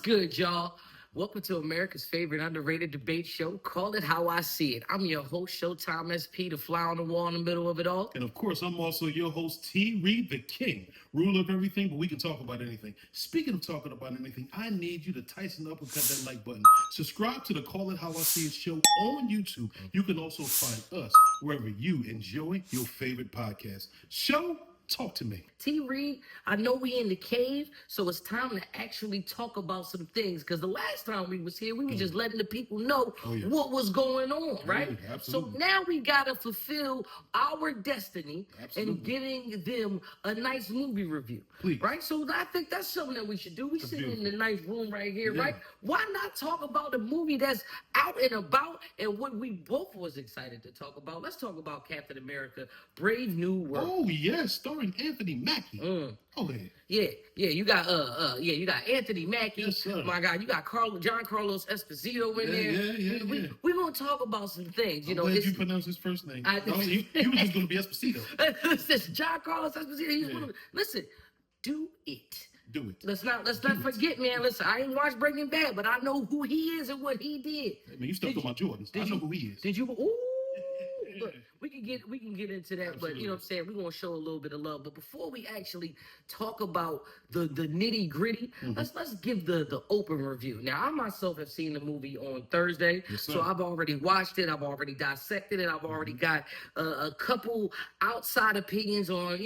good, y'all? Welcome to America's favorite underrated debate show. Call it how I see it. I'm your host, Shotime SP, the fly on the wall in the middle of it all. And of course, I'm also your host, T-Reid, the king, ruler of everything, but we can talk about anything. Speaking of talking about anything, I need you to tighten up and cut that like button. Subscribe to the Call It How I See It show on YouTube. You can also find us wherever you enjoy your favorite podcast. Show, talk to me. T-Reid, I know we in the cave, so it's time to actually talk about some things. Because the last time we was here, we were just letting the people know what was going on, right? So now we got to fulfill our destiny and giving them a nice movie review, right? So I think that's something that we should do. We sitting in the nice room right here, right? Why not talk about a movie that's out and about and what we both was excited to talk about? Let's talk about Captain America, Brave New World. Oh, yes, starring Anthony Mackie. Oh, yeah. You got you got Anthony Mackie. Yes, sir. My God, you got John Carlos Esposito in there. We gonna talk about some things. I'm glad you pronounced his first name. He was just gonna be Esposito. Listen, John Carlos Esposito. Listen, do it. Do it. Let's not forget, man. Listen, I ain't watched Breaking Bad, but I know who he is and what he did. I mean, you stuck on my Jordans. I know who he is. Did you? Ooh. Look, we can get into that, but you know what I'm saying, we're gonna show a little bit of love. But before we actually talk about the nitty gritty, let's give the open review. Now, I myself have seen the movie on Thursday, so I've already watched it, I've already dissected it, I've already got a couple outside opinions on,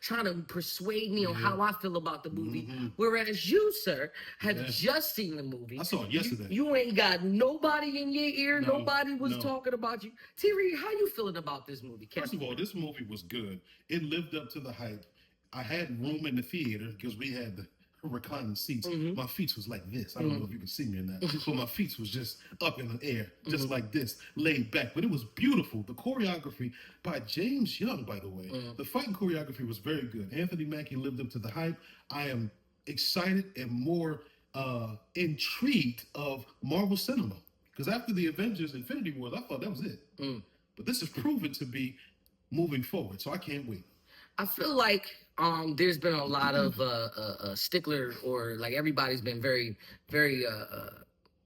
trying to persuade me on how I feel about the movie. Whereas you, sir, have just seen the movie. I saw it yesterday. You ain't got nobody in your ear, nobody was talking about you. T-Reid, how you feeling about this movie? First of all, this movie was good. It lived up to the hype. I had room in the theater because we had the reclining seats. My feet was like this. I don't know if you can see me in that, but my feet was just up in the air, just like this, laid back. But it was beautiful. The choreography by James Young, by the way, the fighting choreography was very good. Anthony Mackie lived up to the hype. I am excited and more intrigued of Marvel cinema because after the Avengers Infinity Wars, I thought that was it. But this is proven to be moving forward, so I can't wait. I feel like there's been a lot of stickler, or like everybody's been very, very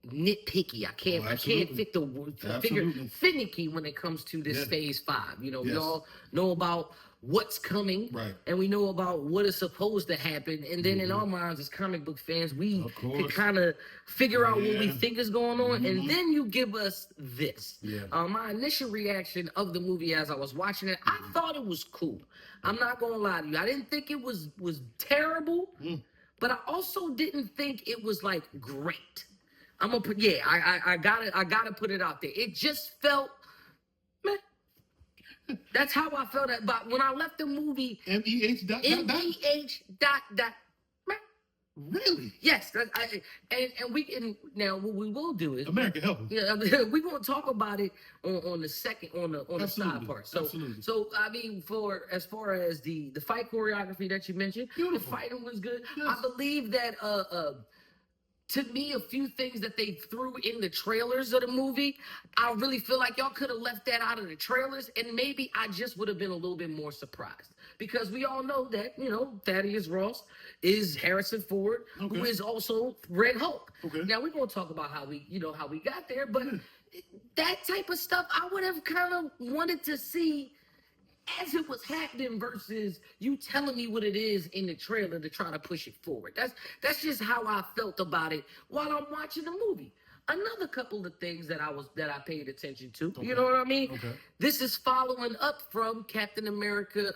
nitpicky. I can't pick the word, figure finicky when it comes to this phase 5. We all know about what's coming, and we know about what is supposed to happen, and then in our minds as comic book fans, we can kind of figure out what we think is going on, and then you give us this. My initial reaction of the movie as I was watching it, I thought it was cool. I'm not gonna lie to you, I didn't think it was terrible, but I also didn't think it was like great. I'm gonna put I gotta put it out there. It just felt meh. That's how I felt about when I left the movie. MEH dot. Really? Yes. And we can now. What we will do is America help us. Yeah, we're gonna talk about it on the second on the side part. So I mean, as far as the fight choreography that you mentioned, the fighting was good. I believe that to me, a few things that they threw in the trailers of the movie, I really feel like y'all could have left that out of the trailers, and maybe I just would have been a little bit more surprised. Because we all know that, Thaddeus Ross is Harrison Ford, who is also Red Hulk. Now, we're going to talk about how we got there, but that type of stuff, I would have kind of wanted to see as it was happening versus you telling me what it is in the trailer to try to push it forward. That's just how I felt about it while I'm watching the movie. Another couple of things that I paid attention to. You know what I mean? This is following up from Captain America.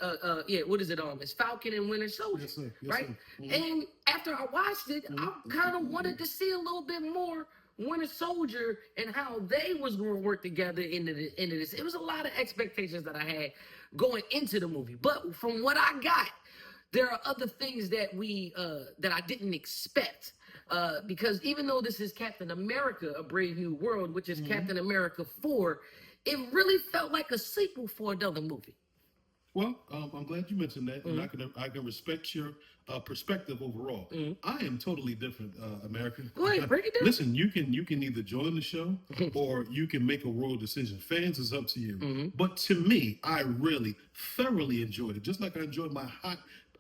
What is it? It's Falcon and Winter Soldier, right? And after I watched it, I kind of wanted to see a little bit more Winter Soldier and how they was going to work together into this. It was a lot of expectations that I had going into the movie, but from what I got, there are other things that that I didn't expect. Because even though this is Captain America: A Brave New World, which is Captain America 4, it really felt like a sequel for another movie. Well, I'm glad you mentioned that, and I can respect your perspective overall. I am totally different, America. Go ahead, break it down. Listen, you can either join the show or you can make a royal decision. Fans, is up to you. But to me, I really thoroughly enjoyed it, just like I enjoyed my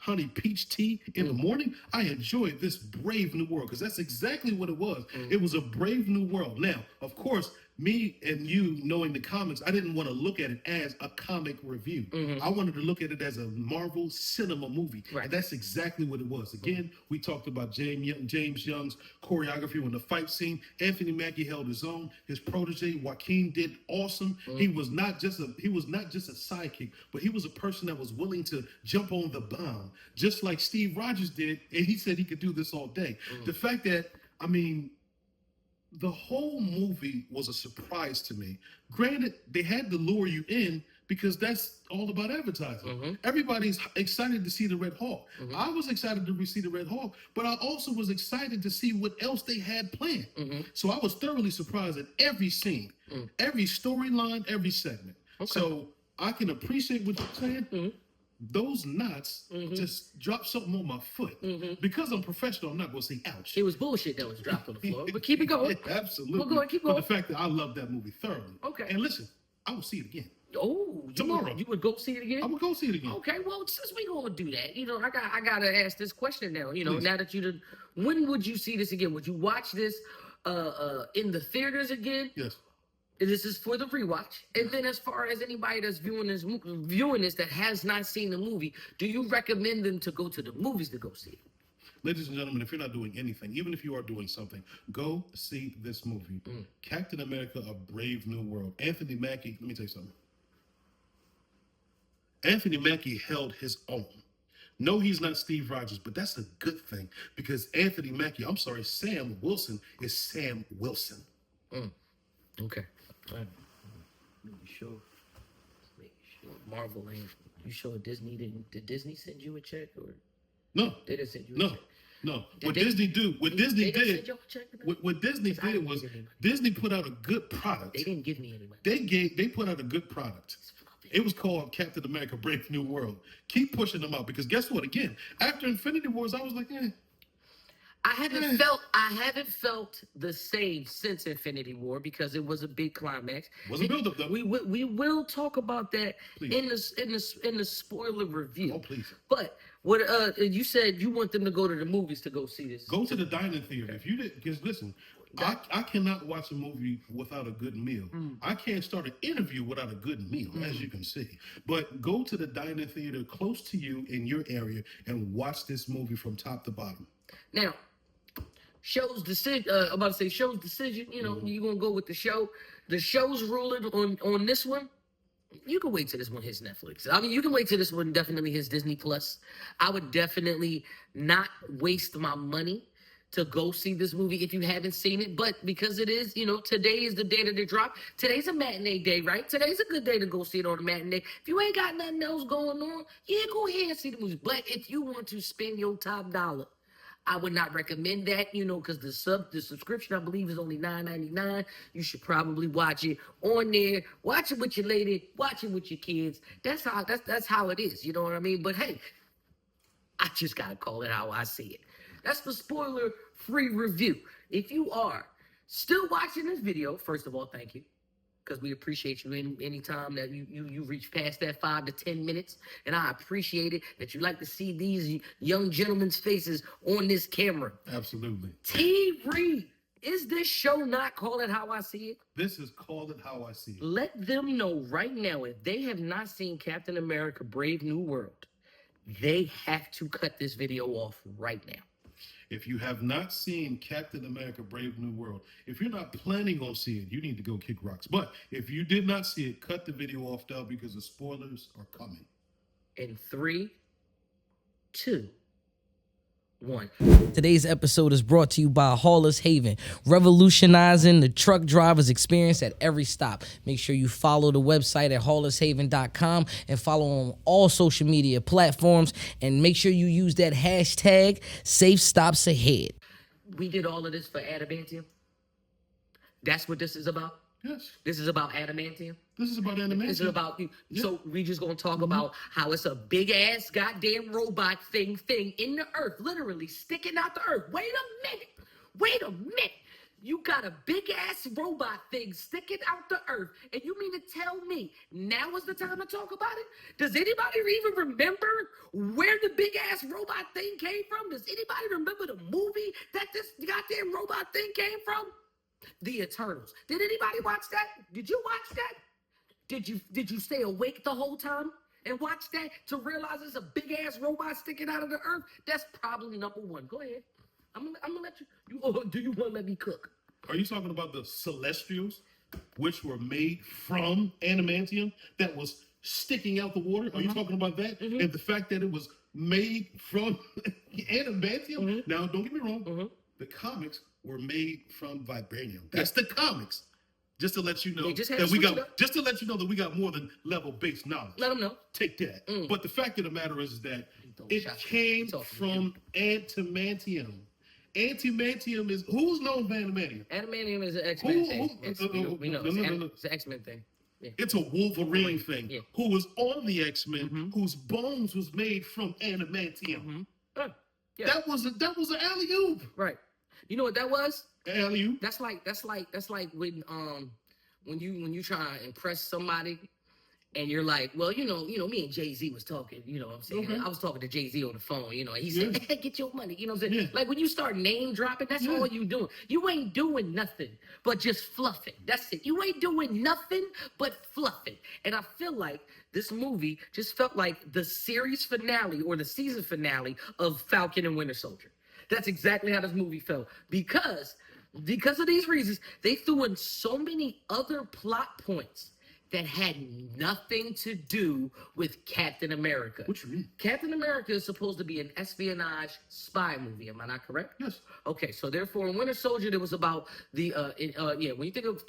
honey peach tea in the morning, I enjoyed this Brave New World, because that's exactly what it was. It was a Brave New World. Now, of course, me and you knowing the comics, I didn't want to look at it as a comic review. I wanted to look at it as a Marvel cinema movie. Right. And that's exactly what it was. Again, we talked about James Young's choreography on the fight scene. Anthony Mackie held his own. His protege, Joaquin, did awesome. He was not just a sidekick, but he was a person that was willing to jump on the bomb, just like Steve Rogers did, and he said he could do this all day. The fact that, I mean, the whole movie was a surprise to me. Granted, they had to lure you in because that's all about advertising. Everybody's excited to see the Red Hawk. I was excited to see the Red Hawk, but I also was excited to see what else they had planned. So I was thoroughly surprised at every scene, every storyline, every segment. So I can appreciate what you're saying. Those knots just dropped something on my foot. Because I'm professional, I'm not going to say ouch. It was bullshit that was dropped on the floor, but keep it going. Absolutely. We'll go ahead, keep going. But the fact that I love that movie thoroughly. Okay. And listen, I will see it again. Oh, tomorrow. You would go see it again? I would go see it again. Okay, well, since we gonna do that, I gotta ask this question now. Please. Now that when would you see this again? Would you watch this in the theaters again? Yes. This is for the rewatch. And then as far as anybody that's viewing this that has not seen the movie, do you recommend them to go to the movies to go see it? Ladies and gentlemen, if you're not doing anything, even if you are doing something, go see this movie. Captain America, A Brave New World. Anthony Mackie, let me tell you something. Anthony Mackie held his own. No, he's not Steve Rogers, but that's a good thing because Sam Wilson is Sam Wilson. Okay. All right. Make sure. Marvel ain't. You sure Disney did Disney send you a check or? No. They didn't send you a check. No. What Disney did was Disney put out a good product. They didn't give me any money. They put out a good product. It was called Captain America Brave New World. Keep pushing them out because guess what? Again, after Infinity Wars, I was like, I haven't felt the same since Infinity War because it was a big climax. Was a build-up though. We will talk about that Please. in the spoiler review. Oh please. But what you said you want them to go to the movies to go see this. Go to the dining theater. If you did, because listen, I cannot watch a movie without a good meal. I can't start an interview without a good meal, as you can see. But go to the dining theater close to you in your area and watch this movie from top to bottom. Now, show's decision. I'm about to say show's decision. You're gonna go with the show. The show's ruling on this one. You can wait till this one hits Netflix. I mean, you can wait till this one definitely hits Disney Plus. I would definitely not waste my money to go see this movie if you haven't seen it. But because it is, today is the day that they drop. Today's a matinee day, right? Today's a good day to go see it on a matinee. If you ain't got nothing else going on, yeah, go ahead and see the movie. But if you want to spend your top dollar, I would not recommend that, because the subscription, I believe, is only $9.99. You should probably watch it on there. Watch it with your lady. Watch it with your kids. That's how it is. You know what I mean? But hey, I just gotta call it how I see it. That's the spoiler-free review. If you are still watching this video, first of all, thank you. Because we appreciate you any time that you reach past that 5 to 10 minutes. And I appreciate it that you like to see these young gentlemen's faces on this camera. Absolutely. T-Reid, is this show not Call It How I See It? This is Call It How I See It. Let them know right now, if they have not seen Captain America Brave New World, they have to cut this video off right now. If you have not seen Captain America Brave New World, if you're not planning on seeing it, you need to go kick rocks. But if you did not see it, cut the video off now because the spoilers are coming. In 3, 2, 1. Today's episode is brought to you by Hollis Haven, revolutionizing the truck driver's experience at every stop. Make sure you follow the website at hollishaven.com and follow on all social media platforms. And make sure you use that hashtag #SafeStopsAhead. We did all of this for adamantium. That's what this is about. Yes. This is about adamantium. This is about animation. This is about you. Yeah. So we just gonna talk about how it's a big ass goddamn robot thing in the earth, literally sticking out the earth. Wait a minute. You got a big ass robot thing sticking out the earth, and you mean to tell me now is the time to talk about it? Does anybody even remember where the big ass robot thing came from? Does anybody remember the movie that this goddamn robot thing came from? The Eternals. Did anybody watch that? Did you watch that? Did you stay awake the whole time and watch that to realize it's a big ass robot sticking out of the earth? That's probably number one. Go ahead. I'm gonna let you. Do you want to let me cook? Are you talking about the Celestials, which were made from adamantium that was sticking out the water? Are you talking about that? And the fact that it was made from adamantium? Now, don't get me wrong. The comics were made from vibranium. That's the comics. Just to let you know just to let you know that we got more than level based knowledge. Let them know. Take that. But the fact of the matter is that it came from adamantium. Adamantium is who's known for adamantium? Adamantium is an X-Men thing. We know. It's an X-Men thing. Yeah. It's a Wolverine thing. Yeah. Who was on the X-Men, whose bones was made from adamantium. Yeah. That was an alley-oop. Right. You know what that was? Alley-oop. That's like when you try to impress somebody. And you're like, well, you know, me and Jay-Z was talking, you know what I'm saying? I was talking to Jay-Z on the phone, you know, and he said, hey, get your money, you know what I'm saying? Like when you start name dropping, that's all you doing. You ain't doing nothing but just fluffing. That's it. You ain't doing nothing but fluffing. And I feel like this movie just felt like the series finale or the season finale of Falcon and Winter Soldier. That's exactly how this movie felt. Because of these reasons, they threw in so many other plot points that had nothing to do with Captain America. What you mean? Captain America is supposed to be an espionage spy movie. Am I not correct? Yes. Okay, so therefore, in Winter Soldier, there was about the when you think of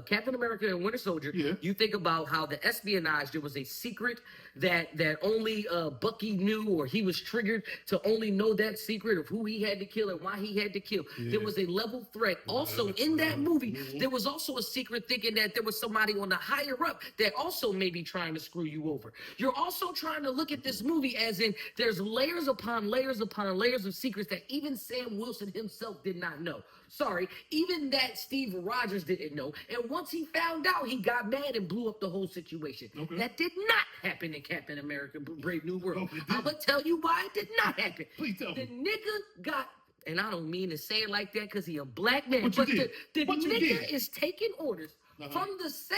Captain America and Winter Soldier, you think about how the espionage, there was a secret that only Bucky knew, or he was triggered to only know that secret of who he had to kill and why he had to kill. There was a level threat. Also, in that movie, there was also a secret thinking that there was somebody on the higher up that also may be trying to screw you over. You're also trying to look at this movie as in there's layers upon layers upon layers of secrets that even Sam Wilson himself did not know. Sorry, even that Steve Rogers didn't know. And once he found out, he got mad and blew up the whole situation. That did not happen in Captain America Brave New World. I'm going to tell you why it did not happen. Please tell me. The nigga got, and I don't mean to say it like that because he a black man, but the nigga is taking orders from the same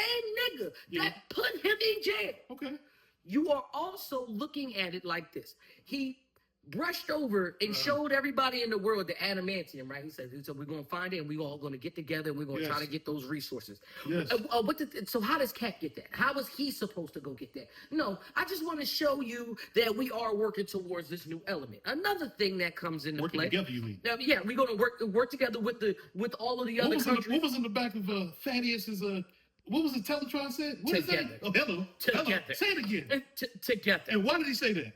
nigga that put him in jail. Okay. You are also looking at it like this. He brushed over and showed everybody in the world the adamantium, right? He said, we're going to find it and we're all going to get together and we're going to try to get those resources. Yes. So how does Cap get that? How is he supposed to go get that? No, I just want to show you that we are working towards this new element. Another thing that comes into working play. Together, you mean? Yeah, we're going to work together with all of the other countries. What was in the back of Thaddeus's what was the Teletron said? What together. Is that? Oh, hello. Together. Hello. Say it again. Together. And why did he say that?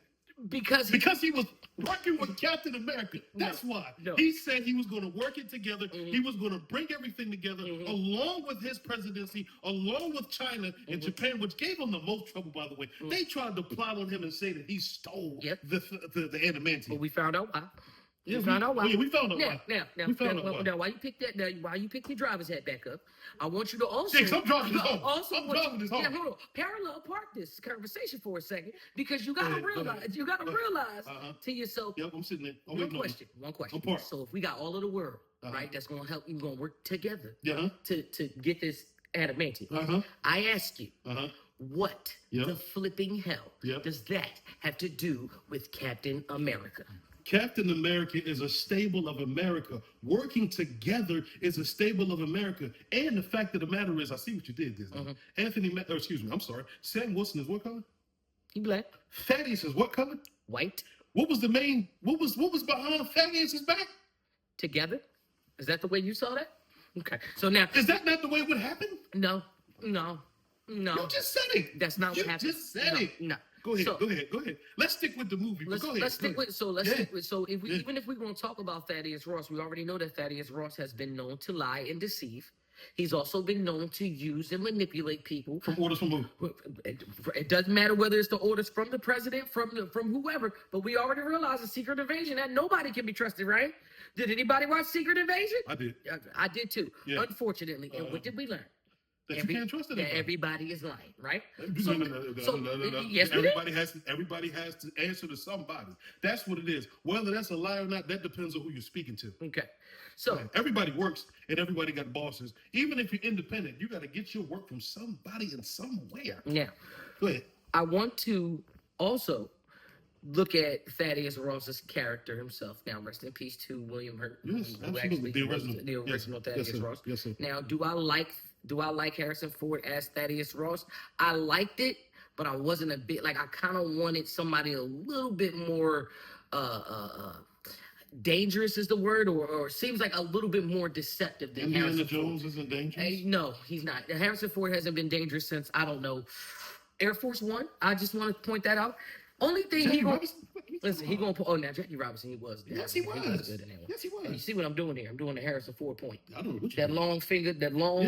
Because he was working with Captain America. That's why. No. He said he was going to work it together. He was going to bring everything together along with his presidency, along with China and Japan, which gave him the most trouble, by the way. They tried to plot on him and say that he stole the adamantium. But we found out why. Yeah, we found out why. Now, while you pick that, while you pick your driver's hat back up, I want you to also. I'm driving this home. I'm driving this home. Yeah, hold on. Parallel park this conversation for a second because you gotta realize. You gotta realize to yourself. Yep, I'm sitting there. One question. So if we got all of the world, right, that's gonna help. You're gonna work together. To get this adamantium. I ask you. What the flipping hell does that have to do with Captain America? Captain America is a stable of America. Working together is a stable of America. And the fact of the matter is, I see what you did this. Sam Wilson is what color? He black. Thaddeus is what color? White. What was behind Thaddeus's back? Together. Is that the way you saw that? Okay. So now. Is that not the way it would happen? No. You just said it. That's not what happened. You just said it. No. Go ahead. Let's stick with the movie. Let's stick with. So even if we're going to talk about Thaddeus Ross, we already know that Thaddeus Ross has been known to lie and deceive. He's also been known to use and manipulate people. From orders from who? It doesn't matter whether it's the orders from the president, from whoever, but we already realized a secret invasion that nobody can be trusted, right? Did anybody watch Secret Invasion? I did. I did too, Yeah. Unfortunately. And what did we learn? That you can't trust anybody. That everybody is lying, right? No. Yes, everybody has to answer to somebody. That's what it is. Whether that's a lie or not, that depends on who you're speaking to. Okay. So everybody works and everybody got bosses. Even if you're independent, you got to get your work from somebody and somewhere. Now, go ahead. I want to also look at Thaddeus Ross's character himself. Now, rest in peace to William Hurt. Yes, who absolutely. The original Thaddeus Ross. Yes, sir. Now, do I like Harrison Ford as Thaddeus Ross? I liked it, but I wasn't a bit like I kind of wanted somebody a little bit more dangerous is the word, or seems like a little bit more deceptive than Indiana Harrison Jones Ford. isn't dangerous? No, he's not. Harrison Ford hasn't been dangerous since, I don't know, Air Force One. I just want to point that out. Only thing he gonna put. Oh, now Jackie Robinson, he was. Yes, he was. Good in that one. Yes, he was. And you see what I'm doing here? I'm doing the Harrison Ford point. I don't know what that long finger, that long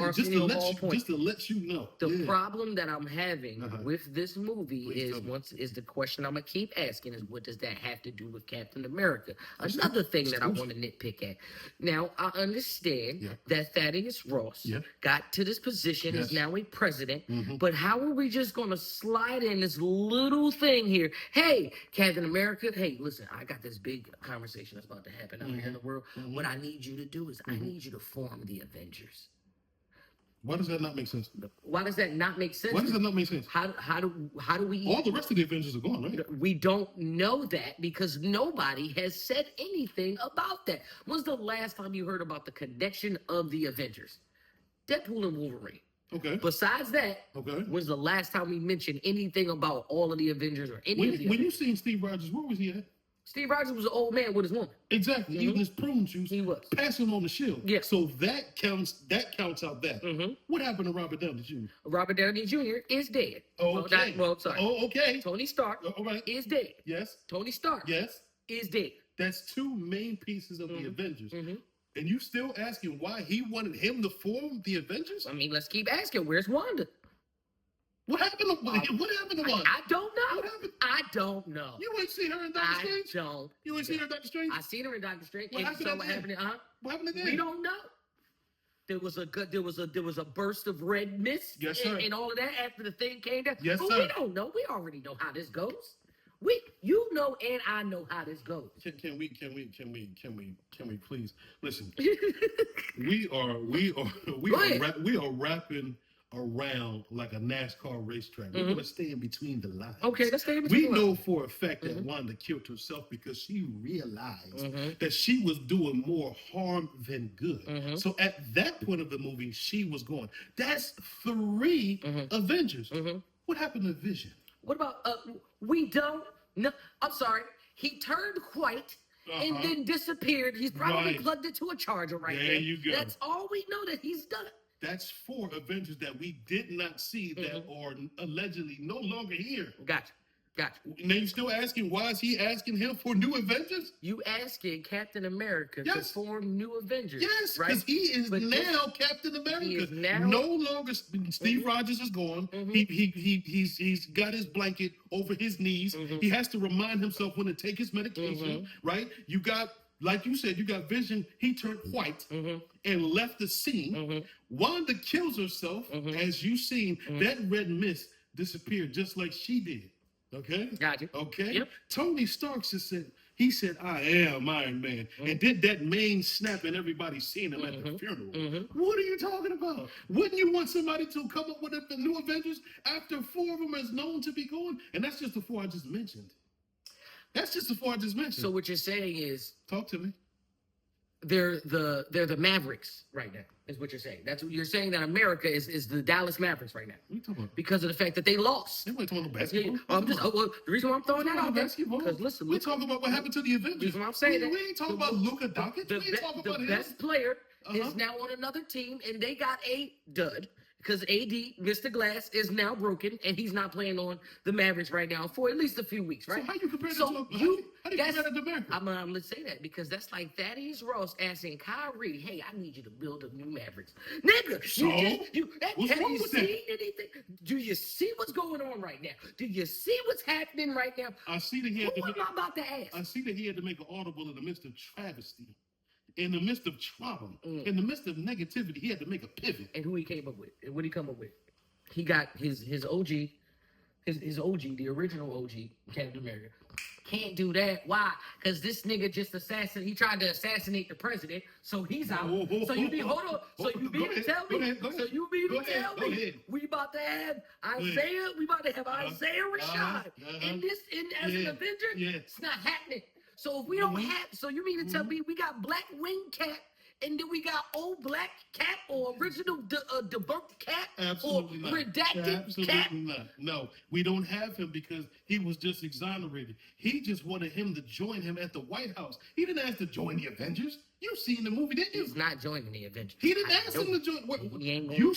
Arsenio Hall point. Just to let you know. The problem that I'm having with this movie is the question I'm gonna keep asking is, what does that have to do with Captain America? Another thing that I want to nitpick at. Now I understand that Thaddeus Ross got to this position, is now a president, but how are we just gonna slide in this little thing here? Hey, Captain America. Hey, listen, I got this big conversation that's about to happen out here in the world. What I need you to do is I need you to form the Avengers. Why does that not make sense? Why does that not make sense? Why does that not make sense? How do we? All the rest of the Avengers are gone, right? We don't know that because nobody has said anything about that. When's the last time you heard about the connection of the Avengers? Deadpool and Wolverine. Okay. Besides that, when's the last time we mentioned anything about all of the Avengers or any of the Avengers? When you seen Steve Rogers, where was he at? Steve Rogers was an old man with his woman. Exactly. Eating his prune juice. He was. Passing on the shield. Yeah. So that counts out that. What happened to Robert Downey Jr.? Robert Downey Jr. is dead. Okay. Sorry. Oh, okay. Tony Stark is dead. Yes. Tony Stark is dead. That's two main pieces of the Avengers. And you still asking why he wanted him to form the Avengers? I mean, let's keep asking. Where's Wanda? What happened to Wanda? I don't know. What happened? I don't know. You ain't seen her in Doctor Strange? I don't. You ain't seen her in Doctor Strange? I seen her in Doctor Strange. What happened What happened again? We don't know. There was a burst of red mist and all of that after the thing came down. Yes, but sir. we don't know. We already know how this goes. And I know how this goes. Can we please listen? we are wrapping around like a NASCAR racetrack. We're gonna stay in between the lines. Okay, let's stay in between. We know for a fact that Wanda killed herself because she realized that she was doing more harm than good. So at that point of the movie, she was going. That's 3 Avengers. What happened to Vision? What about we don't know. I'm sorry. He turned white and then disappeared. He's probably plugged into a charger right there. There you go. That's all we know that he's done. That's 4 Avengers that we did not see that are allegedly no longer here. Gotcha. Now you still asking, why is he asking him for new Avengers? You asking Captain America to form new Avengers. Yes, right? because he is now Captain America. He is now no longer Steve Rogers is gone. He's got his blanket over his knees. He has to remind himself when to take his medication. Right? You got, like you said, you got Vision. He turned white and left the scene. Wanda kills herself, as you seen. That red mist disappeared just like she did. Okay? Gotcha. Okay? Yep. Tony Stark he said, I am Iron Man. And did that mane snap and everybody seen him at the funeral. What are you talking about? Wouldn't you want somebody to come up with the new Avengers after 4 of them is known to be gone? And that's just the 4 I just mentioned. So what you're saying is, talk to me. They're the Mavericks right now, is what you're saying. That's what you're saying, that America is the Dallas Mavericks right now. What are you talking about? Because of the fact that they lost. Nobody talking about basketball. The reason why I'm throwing that out there, because listen, we're talking about what happened to the Avengers. The reason why I'm saying we ain't talking about Luka Doncic. We ain't talking about the best player is now on another team, and they got a dud. because AD, Mr. Glass, is now broken, and he's not playing on the Mavericks right now for at least a few weeks, right? So how you compare So that to you, how do you compare that to America? I'm gonna say that because that's like Thaddeus Ross asking Kyrie, "Hey, I need you to build a new Mavericks, nigga." What's have wrong you with that? seen anything? Do you see what's going on right now? Do you see what's happening right now? I see that he Who had to am I about to ask? I see that he had to make an audible in the midst of travesty, in the midst of trauma, in the midst of negativity. He had to make a pivot. And who he came up with? And what he come up with? He got his OG, his OG, the original OG, Captain America. Can't do that. Why? Because this nigga just he tried to assassinate the president, so he's out. So you mean hold on? So you mean to tell me? So you mean to tell me we about to have Isaiah? We about to have Isaiah Rashad as an Avenger? It's not happening. So if we don't have, so you mean to tell me we got Black Wing Cap? And then we got old Black Cap or original debunked Cap Absolutely or not. redacted Absolutely Cap. not. No, we don't have him because he was just exonerated. He just wanted him to join him at the White House. He didn't ask to join the Avengers. You seen the movie, didn't you? He's not joining the Avengers. He didn't ask him to join. He ain't You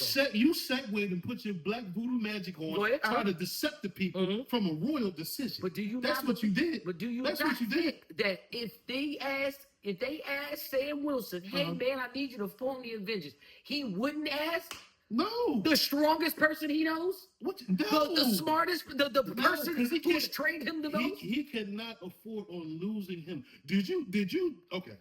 segued and put your black voodoo magic on, Go ahead. try to decept the people from a royal decision. But do you? That's what you did. But do you? That's not what you did. think that if they asked Sam Wilson, "Hey man, I need you to form the Avengers," he wouldn't ask No. the strongest person he knows, What? No. the smartest, the person 'cause he who's can't- trained him the most. He cannot afford on losing him. Did you? Okay.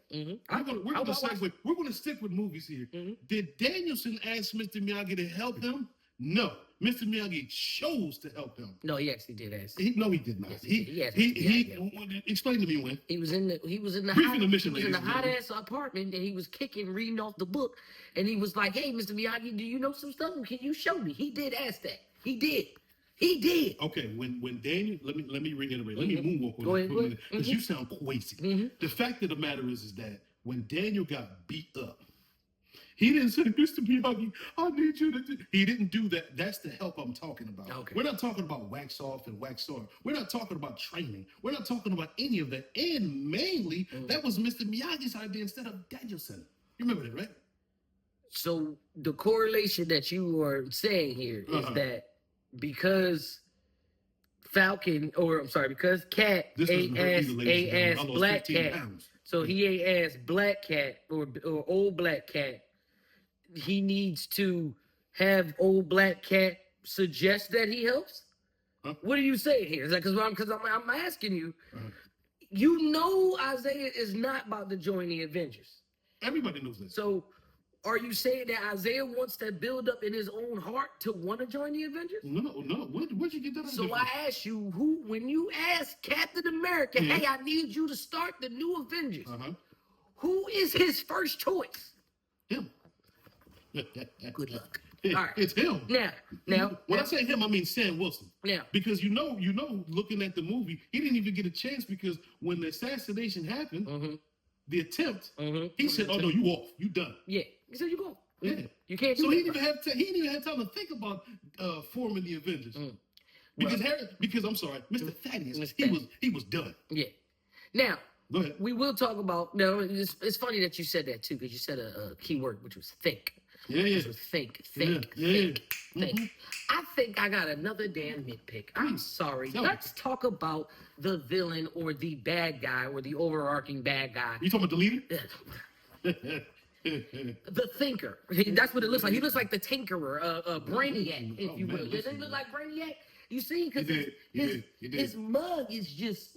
We're gonna stick with movies here. Did Danielson ask Mr. Miyagi to help him? No. Mr. Miyagi chose to help him. No, he actually did ask. No, he did not. Yes, He explain to me when. He was in the Briefing the mission, he was in the ladies and hot ass apartment and he was kicking, reading off the book, and he was like, "Hey, Mr. Miyagi, do you know some stuff? Can you show me?" He did ask that. He did. Okay, when Daniel, let me reiterate. Let me moonwalk on Go that ahead, for a minute because you sound crazy. The fact of the matter is that when Daniel got beat up, he didn't say, "Mr. Miyagi, I need you to do." He didn't do that. That's the help I'm talking about. Okay. We're not talking about wax off and wax on. We're not talking about training. We're not talking about any of that. And mainly, that was Mr. Miyagi's idea instead of Danielson. You remember that, right? So the correlation that you are saying here is that because because Cat ain't asked Black Cat, so he ain't asked Black Cat or old Black Cat. He needs to have old Black Cat suggest that he helps. Huh? What are you saying here? Because I'm asking you. You know Isaiah is not about to join the Avengers. Everybody knows that. So are you saying that Isaiah wants that build up in his own heart to want to join the Avengers? No. Where'd you get that? So I ask you, when you ask Captain America, "Hey, I need you to start the new Avengers," who is his first choice? Him. Good luck. All right. It's him. Now. When I say him, I mean Sam Wilson. Now. Because you know, looking at the movie, he didn't even get a chance because when the assassination happened, the attempt, he said, "Oh no, you off, you done." Yeah, he said, "You go." Yeah. You can't do so that. he didn't even have time to think about forming the Avengers. Because I'm sorry, Mr. Thaddeus, he was done. Yeah. Now, go ahead. We will talk about. No, it's funny that you said that too, because you said a key word, which was think. Yeah. Which was think. I think I got another damn nitpick. I'm sorry. Let's talk about the villain or the bad guy or the overarching bad guy. You talking about the leader? The thinker. That's what it looks like. He looks like the tinkerer, Brainiac, if you will. Doesn't he look like Brainiac? You see, because his mug is just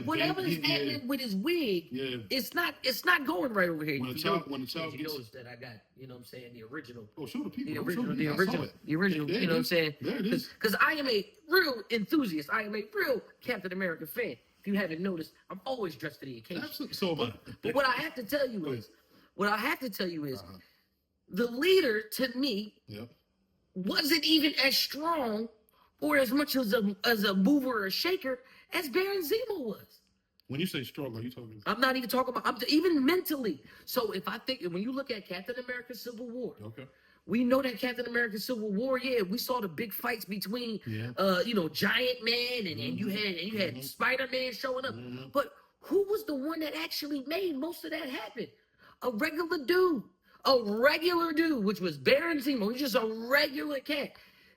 whatever's happening with his wig. It's not going right over here. When the child gets, notice that I got, you know what I'm saying, the original. Oh, show the people. The original. You know what I'm saying? There it is. Because I am a real enthusiast. I am a real Captain America fan. If you haven't noticed, I'm always dressed for the occasion. Absolutely. So am I. But what I have to tell you is, the leader to me wasn't even as strong or as much as a mover or a shaker as Baron Zemo was. When you say strong, are you talking? I'm not even talking about. even mentally. So when you look at Captain America: Civil War, we know that Captain America: Civil War. Yeah, we saw the big fights between, Giant Man and you had Spider-Man showing up. But who was the one that actually made most of that happen? A regular dude. A regular dude, which was Baron Zemo, he's just a regular cat.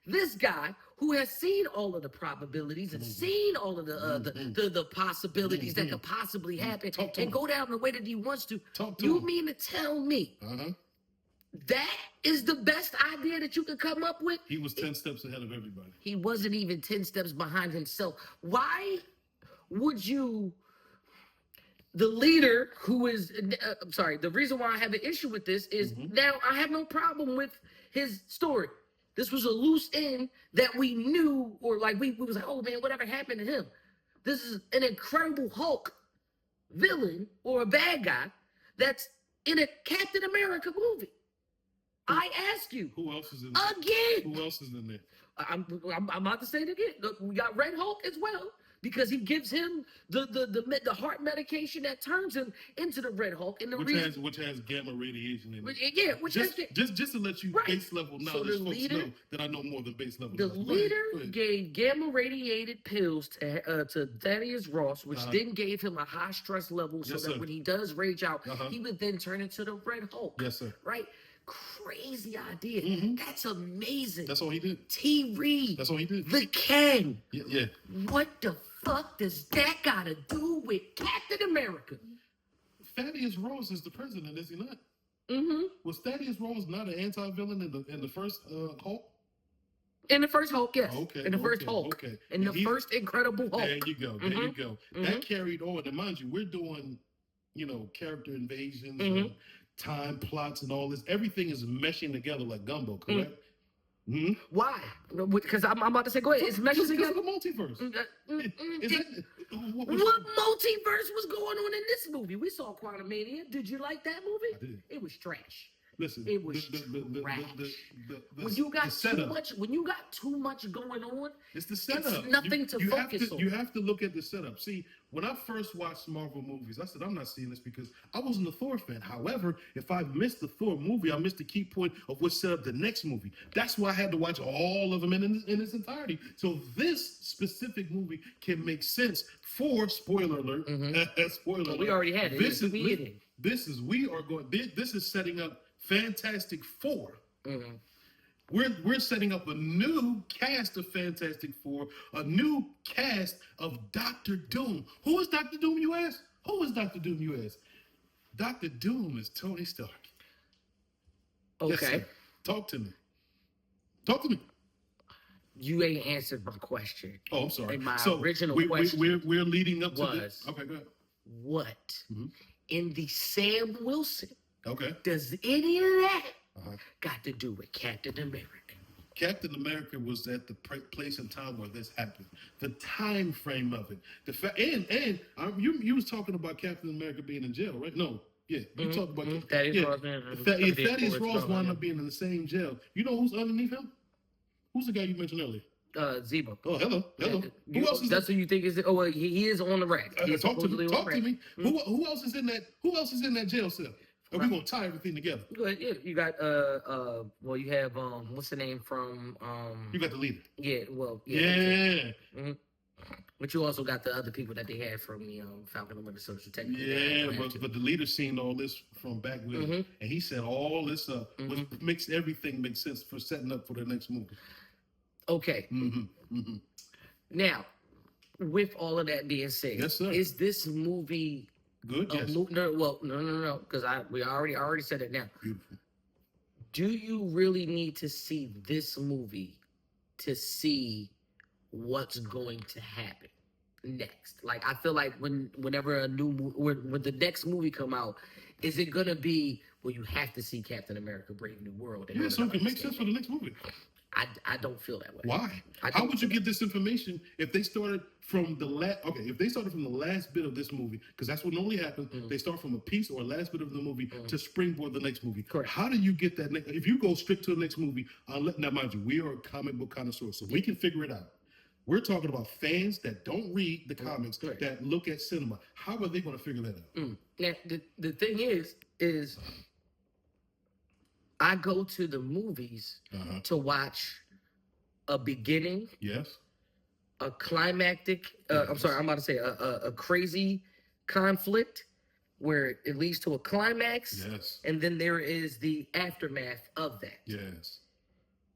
This guy who has seen all of the probabilities and seen all of the possibilities that could possibly happen and go down the way that he wants to. You mean to tell me that is the best idea that you could come up with? He was 10 steps ahead of everybody. He wasn't even 10 steps behind himself. Why would you... The leader who is, I'm sorry, the reason why I have an issue with this is now I have no problem with his story. This was a loose end that we knew, or like we was like, oh man, whatever happened to him? This is an Incredible Hulk villain or a bad guy that's in a Captain America movie. I ask you. Who else is in there? Again. Who else is in there? I'm about to say it again. Look, we got Red Hulk as well, because he gives him the heart medication that turns him into the Red Hulk, and which has gamma radiation in it. Yeah, just to let you base level knowledge, so folks know that I know more than base level. The leader gave gamma radiated pills to Thaddeus Ross, which then gave him a high stress level, so that when he does rage out, he would then turn into the Red Hulk. Yes, sir. Right. Crazy idea. That's amazing. That's all he did. T-Reid. That's all he did. The King. Yeah. What the fuck does that got to do with Captain America? Thaddeus Ross is the president, is he not? Was Thaddeus Ross not an anti-villain in the first Hulk? In the first Hulk, yes. Okay. In the first Hulk. Okay. In the first Incredible Hulk. There you go. There you go. That carried on. And mind you, we're doing, character invasions and time plots and all this. Everything is meshing together like gumbo, correct? Why? Because I'm about to say, go ahead. It's meshing together. The multiverse. What multiverse was going on in this movie? We saw Quantumania. Did you like that movie? I did. It was trash. Listen, it was trash. When you got too much going on, it's the setup. It's nothing to focus on. You have to look at the setup. See, when I first watched Marvel movies, I said I'm not seeing this because I wasn't a Thor fan. However, if I missed the Thor movie, I missed the key point of what set up the next movie. That's why I had to watch all of them in its entirety. So this specific movie can make sense for spoiler alert. Spoiler alert. We already had it. This is setting up Fantastic Four. We're setting up a new cast of Fantastic Four, a new cast of Doctor Doom. Who is Doctor Doom, you ask? Who is Doctor Doom, you ask? Doctor Doom is Tony Stark. Okay. Yes, talk to me. Talk to me. You ain't answered my question. Oh, I'm sorry. And my original question we're leading up to this. Okay, go ahead. What in the Sam Wilson? Okay. Does any of that got to do with Captain America? Captain America was at the place and time where this happened. The time frame of it. The fact, and you was talking about Captain America being in jail, right? No, yeah, you talked about Thaddeus Ross wound up being in the same jail. You know who's underneath him? Who's the guy you mentioned earlier? Zemo. Oh, hello. Who else is that's who you think is? Oh, well, he is on the rack. Talk to me. Who else is in that? Who else is in that jail cell? And we're gonna tie everything together. Good. Yeah, you got well, you have what's the name from You got the leader. Yeah. Well. Yeah. But you also got the other people that they had from the Falcon and Winter Soldier. Yeah, but the leader seen all this from back with and he set all this up, which makes everything make sense for setting up for the next movie. Okay. Now, with all of that being said, yes, sir. Is this movie good? Yes. No, because we already said it now. Beautiful. Do you really need to see this movie to see what's going to happen next? Like, I feel like whenever when the next movie come out, is it gonna be, well, you have to see Captain America: Brave New World? Yeah, so it can make sense for the next movie. I don't feel that way. Why? How would you get this information if they started from the last? Okay, if they started from the last bit of this movie, because that's what normally happens. They start from a piece or last bit of the movie to springboard the next movie. Correct. How do you get that? If you go straight to the next movie, now mind you, we are a comic book connoisseur, so we can figure it out. We're talking about fans that don't read the comics, that look at cinema. How are they going to figure that out? Now, the thing is I go to the movies to watch a beginning, a climactic, I'm sorry, I'm about to say a crazy conflict where it leads to a climax, Yes. and then there is the aftermath of that. Yes.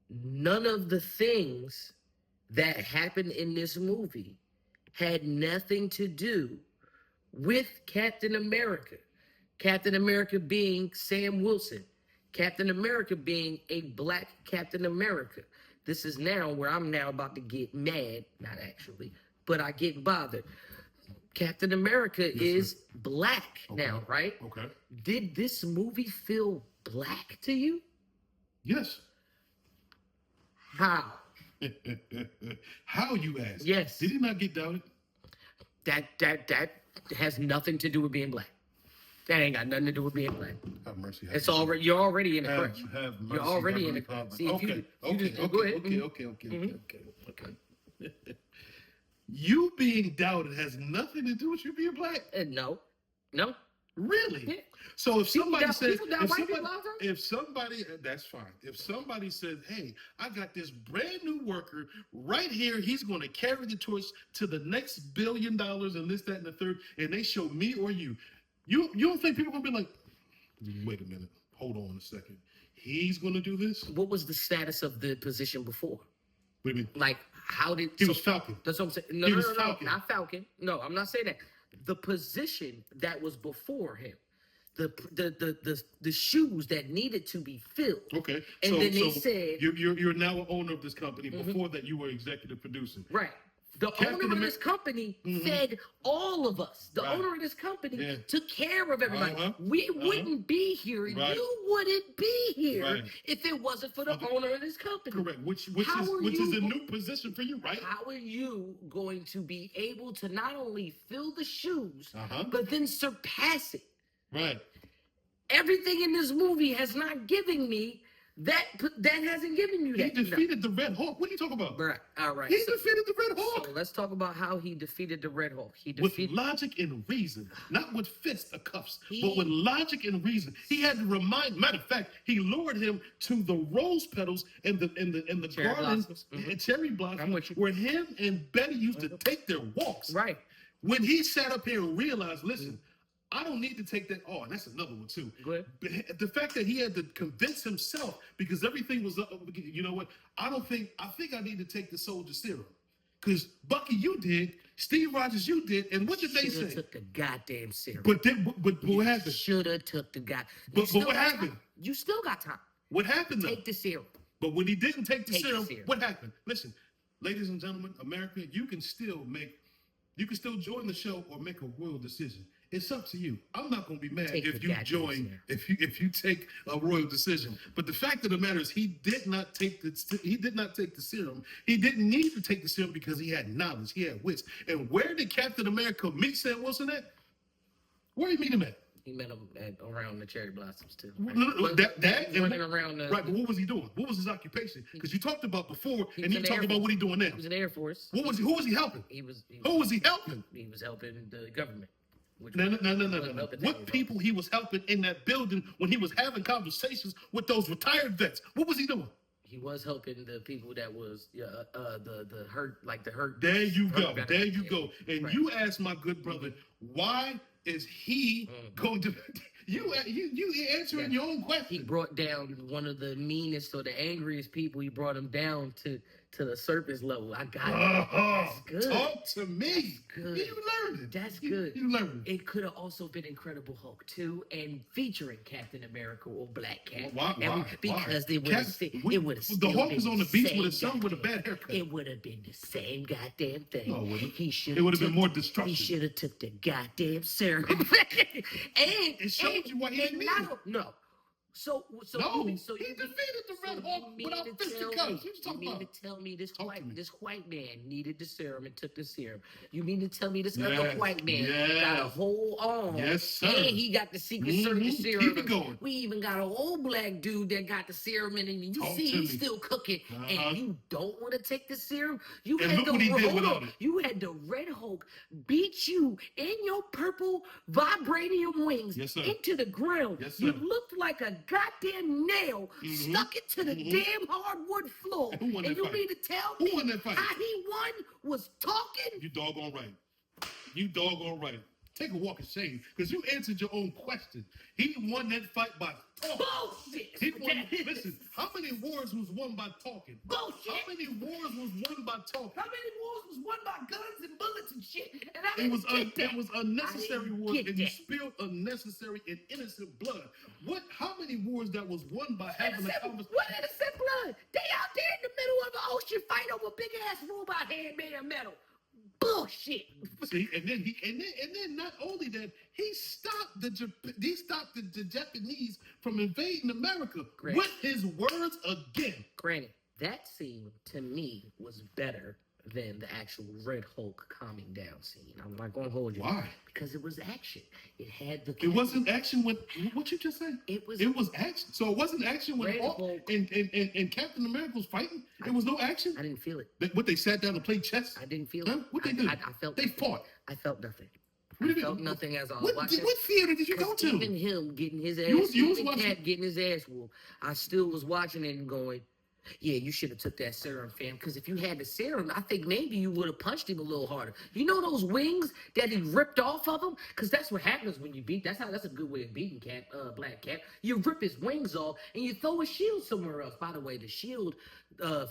None of the things that happened in this movie had nothing to do with Captain America. Captain America being Sam Wilson. Captain America being a black Captain America. This is now where I'm now about to get mad. Not actually, but I get bothered. Captain America is black now, right? Okay. Did this movie feel black to you? Yes. How? How, you ask? Yes. Did he not get doubted? That has nothing to do with being black. That ain't got nothing to do with being black. Have mercy. It's already you're already in the crutch. Have mercy. You're already in the crutch. See, if you just go ahead. Okay. You being doubted has nothing to do with you being black. No. Really? Yeah. So if somebody says, if if somebody, that's fine. If somebody says, "Hey, I got this brand new worker right here. He's going to carry the torch to the next $1 billion and this, that, and the third," and they show me or you don't think people are going to be like, "Wait a minute, hold on a second. He's going to do this?" What was the status of the position before? What do you mean? Like, how did He was Falcon? That's what I'm saying. No, not Falcon. No, I'm not saying that. The position that was before him, the shoes that needed to be filled. Okay. And then they said you're now an owner of this company. Before that, you were executive producer. Right. The owner of this company fed all of us. The owner of this company took care of everybody. We wouldn't be here. You wouldn't be here if it wasn't for the owner of this company. Correct. Which is a new position for you, right? How are you going to be able to not only fill the shoes, but then surpass it? Right. Everything in this movie has not given me that hasn't given you that. He defeated the Red Hawk. What are you talking about? Right. All right. He defeated the Red Hawk. So let's talk about how he defeated the Red Hawk. With logic and reason, not with fisticuffs, but with logic and reason. He had to remind. Matter of fact, he lured him to the rose petals and the Cherry garden, blossoms. cherry blossoms, where him and Betty used to take their walks. Right. When he sat up here and realized, listen, I don't need to take that. Oh, and that's another one too. Go ahead. The fact that he had to convince himself because everything was, you know what? I think I need to take the soldier serum. Because Bucky, you did. Steve Rogers, you did. And what did they say? Took the goddamn serum. But what happened? Shoulda took the guy. But what happened? You still got time. What happened though? Take the serum. But when he didn't take the serum, what happened? Listen, ladies and gentlemen, America, you can still join the show or make a royal decision. It's up to you. I'm not going to be mad if you join, if you take a royal decision. But the fact of the matter is, he did not take the serum. He didn't need to take the serum because he had knowledge, he had wits. And where did Captain America meet Sam Wilson at? Where did he meet him at? He met him around the cherry blossoms too. Running around. Right, but what was he doing? What was his occupation? Because you talked about before, and you talked about what he's doing now. He was in the Air Force. Who was he helping? Who was he helping? He was helping the government. No. What people he was helping in that building when he was having conversations with those retired vets? What was he doing? He was helping the people that was the hurt, like the hurt. There you go. And you asked my good brother, why is he going to? You answering your own question. He brought down one of the meanest or the angriest people. He brought him down to the surface level. I got it. That's good. Talk to me. Good. You learned it. That's good. You learned it. It could have also been Incredible Hulk too, and featuring Captain America or Black Cat. Why? Because they would have. It would have. The Hulk was on the beach with his son with a bad haircut. It would have been the same goddamn thing. No, it wouldn't. It would have been more destruction. He should have took the goddamn serum. And it showed you why he didn't need it. No. So he defeated the Red Hawk without fisticuffs. You mean to tell me this white man needed the serum and took the serum? You mean to tell me this other white man got a whole arm? Yes, sir. And he got the Secret Service serum. Keep it going. We even got an old black dude that got the serum in, and you see he's still cooking, and you don't want to take the serum. You had the Red Hulk beat you in your purple vibranium wings into the ground. Yes, sir. You looked like a goddamn nail stuck into the damn hardwood floor. And you mean to tell me how he won was talking? You doggone right. take a walk of shame because you answered your own question. He won that fight by talking. Bullshit. He won. Listen, how many wars was won by talking? Bullshit. How many wars was won by talking? How many wars was won by guns and bullets and shit? And I It was didn't get that. it was unnecessary wars, and you that. spilled unnecessary and innocent blood. What? How many wars that was won by having a conversation? What innocent blood? They out there in the middle of the ocean fighting over big ass robot handmade of metal. Bullshit. See, and then not only that, he stopped the Japanese from invading America with his words again. Granted, that scene to me was better than the actual Red Hulk calming down scene. I'm not gonna hold you. Why? Because it was action. It had the. It wasn't action when what you just said. It was action. So it wasn't action when Hulk and Captain America was fighting. There was no action. I didn't feel it. What they sat down and played chess. I didn't feel it. What they do? I felt. They nothing. fought. I felt nothing. What I felt nothing as I was what, watching. What theater did you go to? Even him getting his ass, getting his ass whooped, I still was watching it and going, yeah, you should have took that serum, fam. Because if you had the serum, I think maybe you would have punched him a little harder. You know those wings that he ripped off of him? Because that's what happens when you beat. That's a good way of beating Black Cat. You rip his wings off and you throw his shield somewhere else. By the way, the shield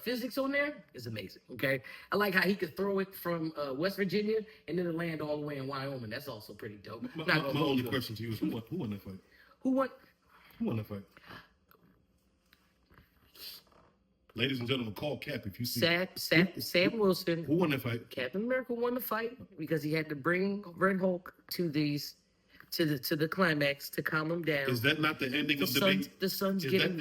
physics on there is amazing. Okay, I like how he could throw it from West Virginia and then it land all the way in Wyoming. That's also pretty dope. My only question to you is who won that fight? Who won? Who won that fight? Ladies and gentlemen, call Cap if you see. Sam Wilson. Who won that fight? Captain America won the fight because he had to bring Red Hulk to the climax to calm him down. Is that not the ending of debate? The sun's getting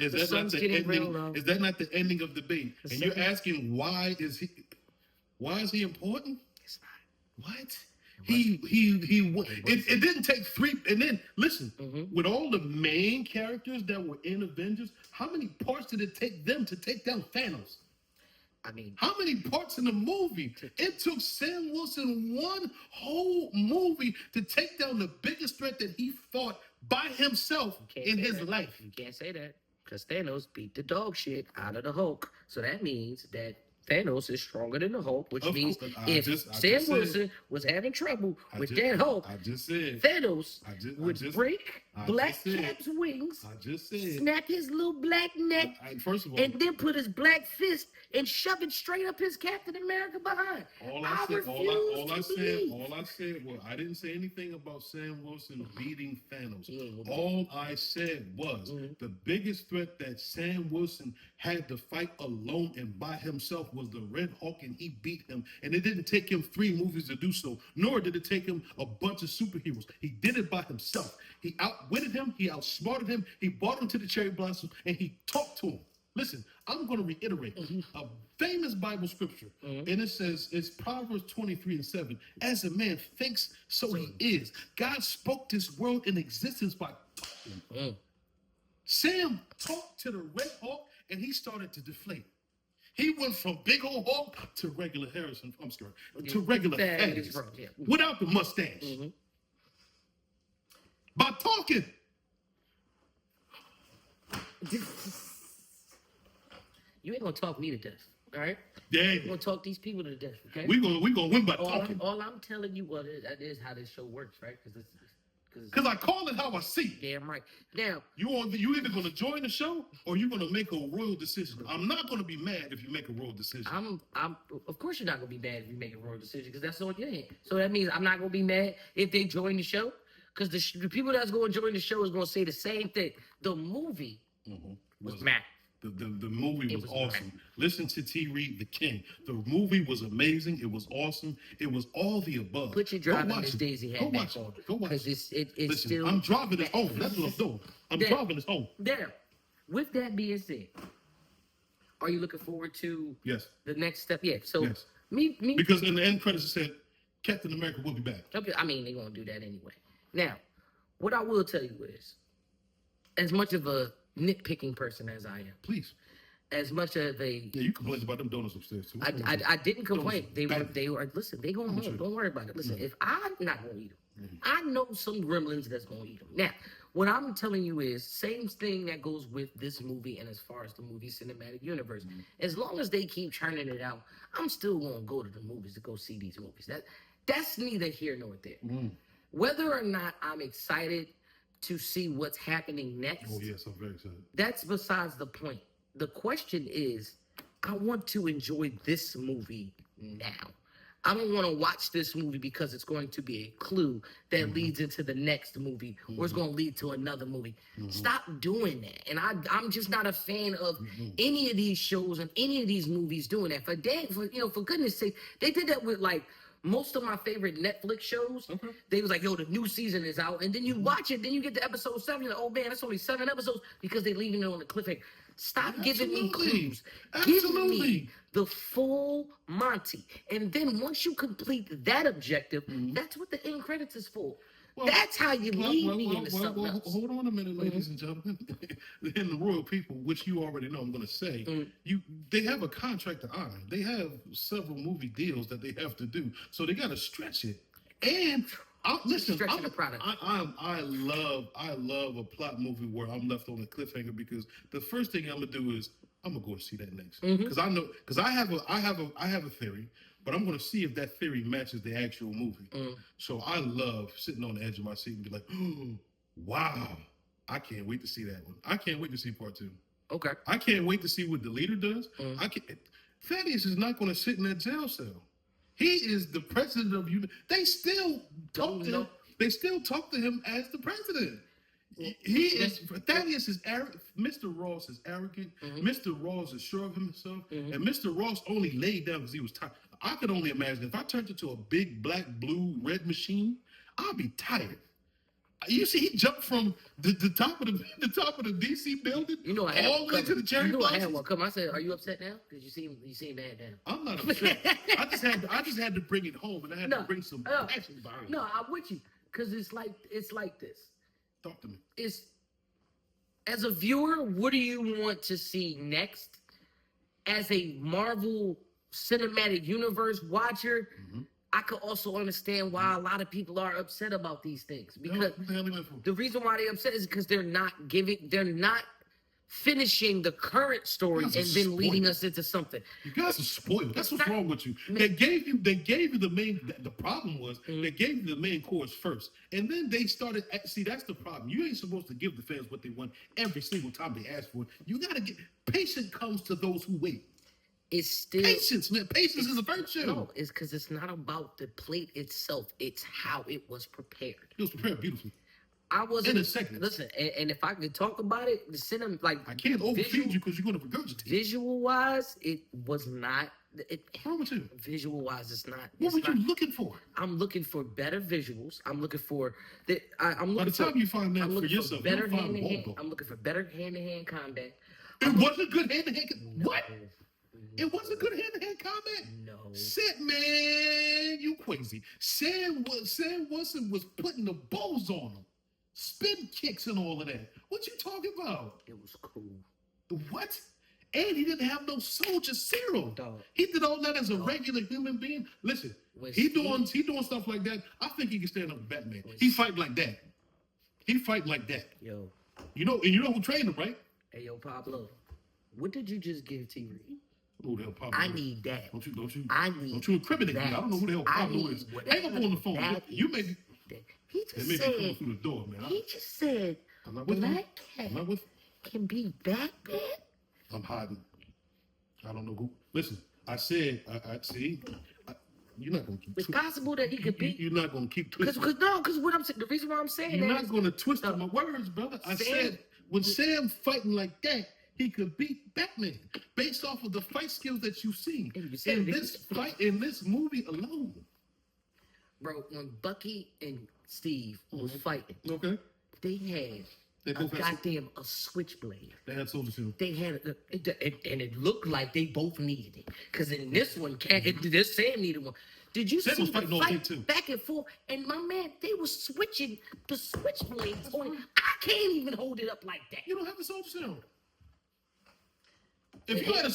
real low. Is that not the ending of debate? And you're asking why is he important? It's not. What? It didn't take three. And then listen, with all the main characters that were in Avengers, how many parts did it take them to take down Thanos? I mean, how many parts in the movie? It took Sam Wilson one whole movie to take down the biggest threat that he fought by himself in his life. You can't say that because Thanos beat the dog shit out of the Hulk. So that means that Thanos is stronger than the Hulk, which means if Sam Wilson was having trouble with that Hulk, Thanos would break Black Cat's wings, snap his little black neck, first of all, and then put his black fist and shove it straight up his Captain America behind. All I said was I didn't say anything about Sam Wilson beating Thanos. All I said was the biggest threat that Sam Wilson had to fight alone and by himself was the Red Hulk, and he beat him. And it didn't take him 3 movies to do so, nor did it take him a bunch of superheroes. He did it by himself. He outwitted him, he outsmarted him, he brought him to the cherry blossom, and he talked to him. Listen, I'm going to reiterate a famous Bible scripture, and it says, it's Proverbs 23:7. As a man thinks, so he is. God spoke this world in existence by talking. Sam talked to the Red Hulk, and he started to deflate. He went from big old Hulk to regular Harrison. I'm sorry, to regular Harrison without the mustache. By talking. You ain't gonna talk me to death, all right? Yeah. You're gonna talk these people to death, okay? We gonna win by talking. All I'm telling you that is how this show works, right? Because I call it how I see it. Damn right. Now you either gonna join the show or you're gonna make a royal decision. I'm not gonna be mad if you make a royal decision. I'm of course you're not gonna be mad if you make a royal decision because that's on your hand. So that means I'm not gonna be mad if they join the show because the people that's gonna join the show is gonna say the same thing. The movie was mad. The movie was awesome. Listen to T-Reid, the king. The movie was amazing. It was awesome. It was all the above. Put your driving Miss Daisy hat back on. Go watch it. Because it's Listen, still... I'm driving this home. That's what I'm doing. I'm driving this home. There. With that being said, are you looking forward to the next step? Yeah. So me. Because in the end credits it said Captain America will be back. Okay. I mean, they're going to do that anyway. Now, what I will tell you is, as much of a nitpicking person as I am, please, as much as they, you complained about them donuts upstairs too. I didn't complain. They were. Listen, they going home. Don't worry about it. Listen, if I'm not gonna eat them, I know some gremlins that's gonna eat them. Now, what I'm telling you is same thing that goes with this movie and as far as the movie cinematic universe. As long as they keep churning it out, I'm still gonna go to the movies to go see these movies. That's neither here nor there. Whether or not I'm excited to see what's happening next, Oh yes, I'm very excited. that's besides the point. The question is, I want to enjoy this movie now. I don't want to watch this movie because it's going to be a clue that leads into the next movie or it's going to lead to another movie. Stop doing that. And I'm just not a fan of any of these shows and any of these movies doing that. For goodness sake, they did that with like most of my favorite Netflix shows. They was like, yo, the new season is out. And then you watch it, then you get to episode 7. You're like, oh man, that's only 7 episodes because they leaving it on the cliffhanger. Stop giving me clues. Give me the full Monty. And then once you complete that objective, that's what the end credits is for. Well, that's how you lead me into something else. Hold on a minute, ladies and gentlemen. And the royal people, which you already know I'm going to say, they have a contract to honor. They have several movie deals that they have to do. So they got to stretch it. And listen, I love a plot movie where I'm left on a cliffhanger because the first thing I'm gonna do is I'm gonna go and see that next because I have a theory, but I'm gonna see if that theory matches the actual movie. So I love sitting on the edge of my seat and be like, oh, wow, I can't wait to see that one. I can't wait to see part 2. Okay. I can't wait to see what the leader does. Thaddeus is not gonna sit in that jail cell. He is the president of you. They still talk to him. They still talk to him as the president. Thaddeus is arrogant. Mr. Ross is arrogant. Mr. Ross is sure of himself. And Mr. Ross only laid down because he was tired. I could only imagine if I turned into a big black, blue, red machine, I'd be tired. You see, he jumped from the top of the DC building, all the way to the cherry blossoms. I had one come. I said, "Are you upset now? Because you seem mad now." I'm not upset. I just had to bring it home, and I had to bring some passion behind it. No, I'm with you because it's like this. Talk to me. It's as a viewer, what do you want to see next? As a Marvel Cinematic Universe watcher. I could also understand why a lot of people are upset about these things because the reason why they're upset is because they're not finishing the current story and then leading us into something. You guys are spoiled. That's what's wrong with you. They gave you the main. The problem was they gave you the main course first, and then they started. See, that's the problem. You ain't supposed to give the fans what they want every single time they ask for it. You gotta get patience comes to those who wait. It's still patience, man. Patience is a virtue. No, it's because it's not about the plate itself. It's how it was prepared. It was prepared beautifully. I wasn't in a second. Listen, and if I could talk about it, the cinema, like I can't overfeed you because you're going to regurgitate. Visual wise, it was not. What's wrong with you? Visual wise, it's not. What were you looking for? I'm looking for better visuals. I'm looking for By the time you find that for yourself, better hand-to-hand. I'm looking for better hand-to-hand combat. It wasn't good hand-to-hand. What? It wasn't good hand-to-hand combat? No. Man, you crazy. Sam Wilson was putting the bows on him. Spin kicks and all of that. What you talking about? It was cool. What? And he didn't have no soldier serum. Dog. He did all that as a regular human being. Listen, he doing stuff like that. I think he can stand up to Batman. He fight like that. Yo. You know who trained him, right? Hey, yo, Pablo. What did you just give T-Reid? Who the hell Pablo? I need that. Don't you that. incriminate me. I don't know who the hell Pablo is. Hang up on the phone. You may be. He just said. Come through the door, man. He just said. I'm not with Black him. Cat can be Batman. I'm hiding. I don't know who. Listen, I said. I see. You're not gonna keep. It's possible that he could be. You're not gonna keep twisting. Because what I'm saying. The reason why I'm saying you're not gonna twist my words, brother. I said when Sam fighting like that, he could beat Batman based off of the fight skills that you've seen in this movie alone. Bro, when Bucky and Steve was fighting, okay, they had a switchblade. They had soldier serum. They had and it looked like they both needed it. Because in this one, this Sam needed one. Did you see the fight back and forth? And my man, they were switching the switchblades on. I can't even hold it up like that. You don't have the soldier serum. If you had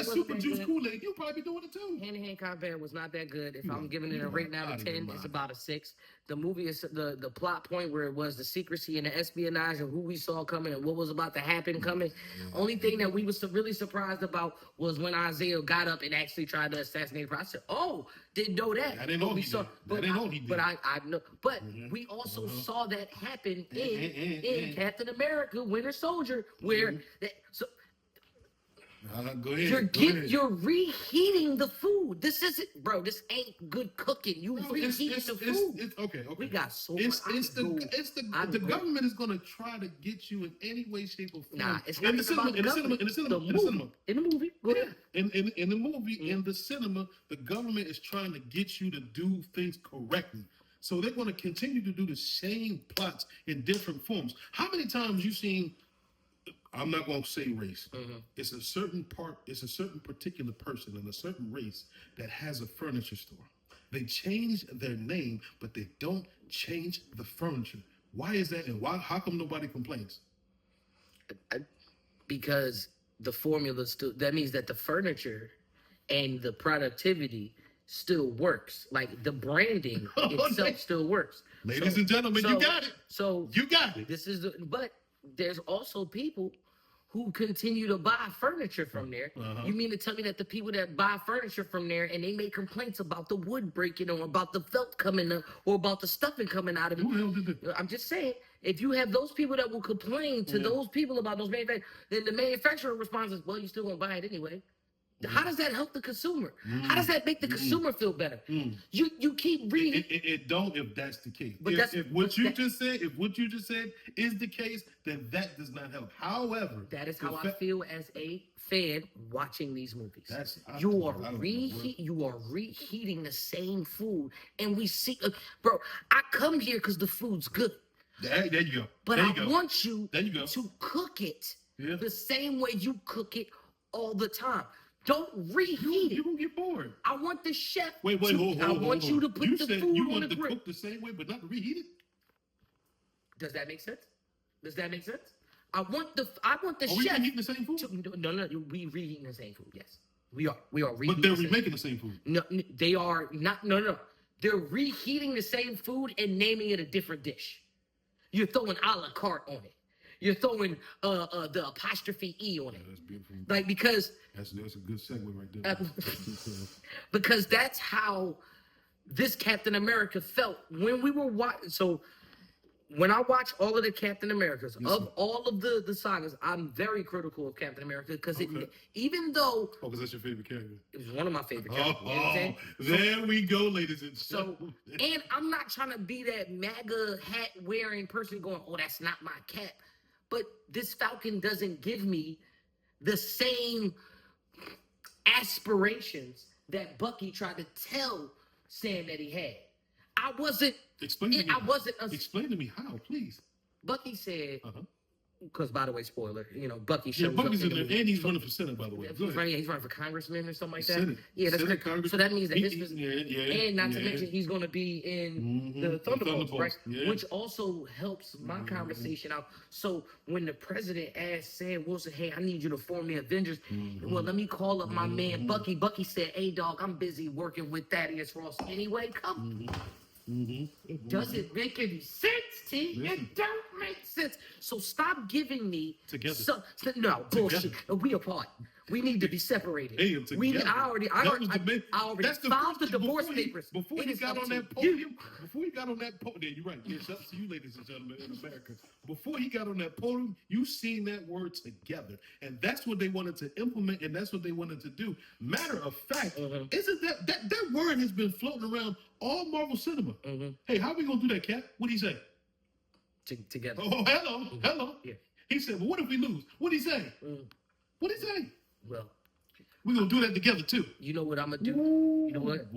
super juice Kool-Aid, you'd probably be doing it too. Hand-to-hand combat was not that good. If I'm giving it a rating out of 10, it's about a 6. The movie is the plot point where it was the secrecy and the espionage and who we saw coming and what was about to happen coming. Only thing that we was really surprised about was when Isaiah got up and actually tried to assassinate the president. I said, "Oh, didn't know that." I didn't know he did. But I know. But we also saw that happen in Captain America: Winter Soldier, where go ahead. You're reheating the food. This isn't, bro. This ain't good cooking. You reheating the food. Okay. We got so much. The government is gonna try to get you in any way, shape, or form. Nah, it's not in the cinema. In the movie. Go ahead. In the movie, in the cinema, the government is trying to get you to do things correctly. So they're going to continue to do the same plots in different forms. How many times you seen? I'm not going to say race. It's a certain particular person in a certain race that has a furniture store. They change their name, but they don't change the furniture. Why is that? And how come nobody complains? Because the formula still, that means that the furniture and the productivity still works. Like the branding itself still works. Ladies and gentlemen, you got it. So you got it. But there's also people who continue to buy furniture from there. You mean to tell me that the people that buy furniture from there and they make complaints about the wood breaking or about the felt coming up or about the stuffing coming out of it? I'm just saying, if you have those people that will complain to those people about those manufacturers, then the manufacturer responds is, well, you still gonna buy it anyway. How does that help the consumer? How does that make the consumer feel better? You keep reading. It don't if that's the case. But if what you just said is the case, then that does not help. However, that is how I feel as a fan watching these movies. You are reheating the same food, and we see, bro. I come here because the food's good. There you go. But I want you to cook it the same way you cook it all the time. Don't reheat it. You're going to get bored. I want the chef Wait, hold I want you to put the food on the grill. You want to cook the same way, but not to reheat it? Does that make sense? I want the chef. Are we reheating the same food? No. We reheating the same food, yes. We are reheating. But they're remaking the same food. No, they are not. No. They're reheating the same food and naming it a different dish. You're throwing a la carte on it. You're throwing the apostrophe E on it. That's beautiful. Like, because that's a good segue right there. Because that's how this Captain America felt when we were watching. So when I watch all of the Captain Americas, all of the sagas, I'm very critical of Captain America because even though... Oh, because that's your favorite character. It was one of my favorite characters. There we go, ladies and gentlemen. And I'm not trying to be that MAGA hat wearing person going, oh, that's not my cap. But this Falcon doesn't give me the same aspirations that Bucky tried to tell Sam that he had. I wasn't... Explain to me how, please. Bucky said... Because, by the way, spoiler, Bucky shows Bucky's up in there, and he's running for Senate, by the way. He's running for congressman or something like that. Senate. Yeah, that's Senate, correct. So that means that and not to mention he's going to be in the Thunderbolts, right? Yeah. Which also helps my conversation out. So when the president asked Sam Wilson, hey, I need you to form the Avengers. Well, let me call up my man Bucky. Bucky said, hey, dog, I'm busy working with Thaddeus Ross anyway. Come. It doesn't make any sense, T. It don't make sense. So stop giving me together. No bullshit. We apart. We need to be separated. Hey, together. I already filed the divorce papers. Before he got on that podium, yeah, you're right. Yeah, shout out to you, ladies and gentlemen, in America. Before he got on that podium, you seen that word together, and that's what they wanted to implement, and that's what they wanted to do. Matter of fact, isn't that word has been floating around all Marvel cinema? Hey, how are we gonna do that, Cap? What do you say? Together. Oh, hello. Yeah. He said, well, what if we lose? What do he say? What do he say? Well, we're going to do that together, too. You know what I'm going to do? You know what?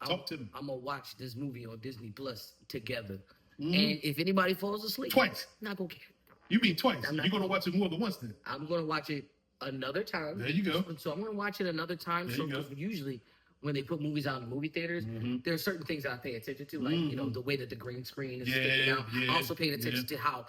Talk to me. I'm going to watch this movie on Disney Plus together. And if anybody falls asleep... Twice. I'm not going to care. You mean twice? You're going to watch it more than once, then? I'm going to watch it another time. There you go. So I'm going to watch it another time. Usually when they put movies out in movie theaters, there are certain things that I pay attention to, like you know the way that the green screen is sticking out. I also paid attention to how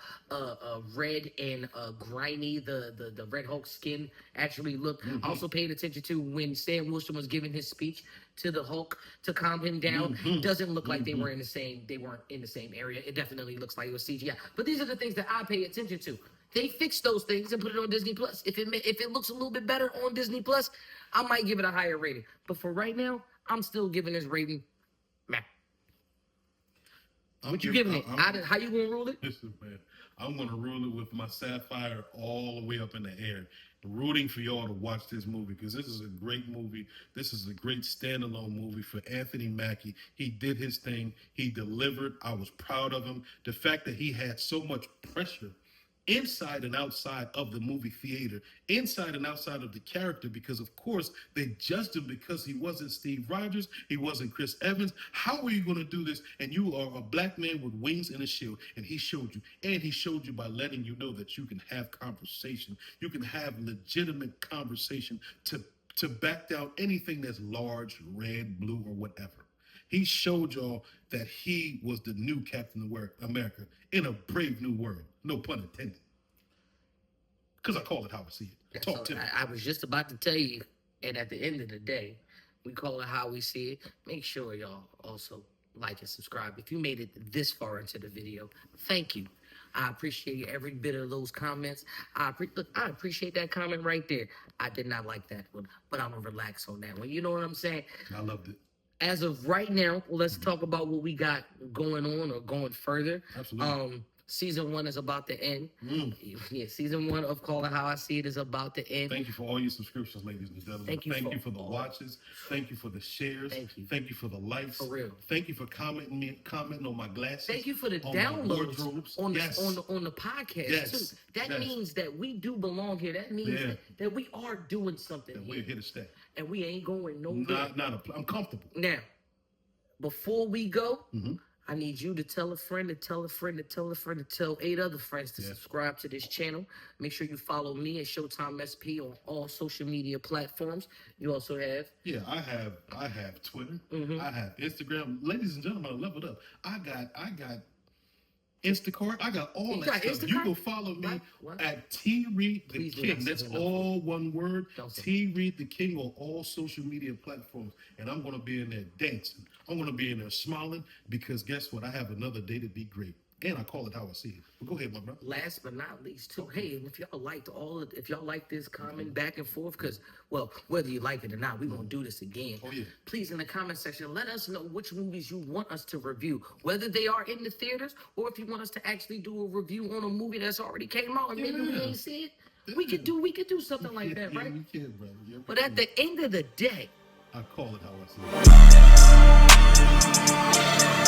red and grimy the Red Hulk skin actually looked. I also paid attention to when Sam Wilson was giving his speech to the Hulk to calm him down. Doesn't look like they weren't in the same area. It definitely looks like it was CGI. But these are the things that I pay attention to. They fixed those things and put it on Disney Plus. If it looks a little bit better on Disney Plus, I might give it a higher rating. But for right now, I'm still giving this rating. Man, what you giving it? How you gonna rule it? Listen, man, I'm gonna rule it with my sapphire all the way up in the air, rooting for y'all to watch this movie because this is a great movie. This is a great standalone movie for Anthony Mackie. He did his thing. He delivered. I was proud of him. The fact that he had so much pressure inside and outside of the movie theater, inside and outside of the character, because of course they judged him because he wasn't Steve Rogers, he wasn't Chris Evans. How are you going to do this? And you are a black man with wings and a shield, and he showed you. And he showed you by letting you know that you can have conversation. You can have legitimate conversation to back down anything that's large, red, blue, or whatever. He showed y'all that he was the new Captain America in a brave new world. No pun intended. Because I call it how I see it. Talk to me. I was just about to tell you, and at the end of the day, we call it how we see it. Make sure y'all also like and subscribe. If you made it this far into the video, thank you. I appreciate every bit of those comments. I appreciate that comment right there. I did not like that one, but I'm going to relax on that one. You know what I'm saying? I loved it. As of right now, let's talk about what we got going on or going further. Absolutely. Season 1 is about to end. Yeah, season 1 of Call It How I See It is about to end. Thank you for all your subscriptions, ladies and gentlemen. Thank you for the watches. Thank you for the shares. Thank you for the likes. For real. Thank you for commenting on my glasses. Thank you for the downloads on the podcast too. That means that we do belong here. That means that we are doing something. And we're here to stay. And we ain't going nowhere. I'm comfortable. Now, before we go, I need you to tell a friend, to tell a friend, to tell a friend, to tell 8 other friends to subscribe to this channel. Make sure you follow me at Shotime SP on all social media platforms. You also have... Yeah, I have Twitter. I have Instagram. Ladies and gentlemen, I leveled up. I got Instacart. I got all that stuff. You can follow me at T-Reid the King. That's all one word. T-Reid the King on all social media platforms. And I'm going to be in there dancing. I'm going to be in there smiling because guess what? I have another day to be great. And I call it how I see it. But go ahead, my brother. Last but not least, too. Hey, and if y'all like this comment back and forth, because, well, whether you like it or not, we're going to do this again. Oh, yeah. Please, in the comment section, let us know which movies you want us to review, whether they are in the theaters or if you want us to actually do a review on a movie that's already came out and maybe we ain't see it. We could do something like that, right? We can, brother. Yeah, but at the end of the day, I call it how I see it.